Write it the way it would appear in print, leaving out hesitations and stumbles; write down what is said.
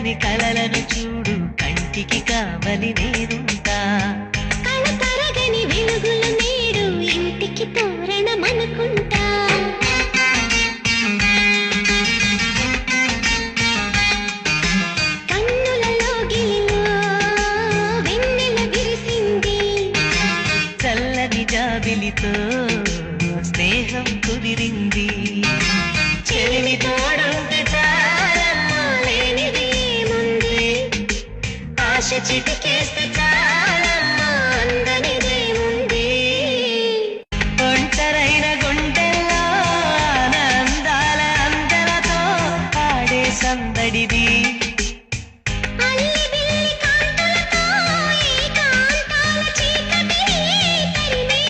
చల్లని కలలను చూడు కంటికి కావలి నేనుంటా కళ తరగని వెలుగుల నేడు ఇంటికి తోరణమనుకుంటా కన్నులలో గిలిలో వెన్నెల విరిసింది చల్లని జాబిలితో స్నేహం కుదిరింది చెలిమి తోడుంటే చాలమ్మా లేనిది ఏముంది ఆశ చిటికేస్తే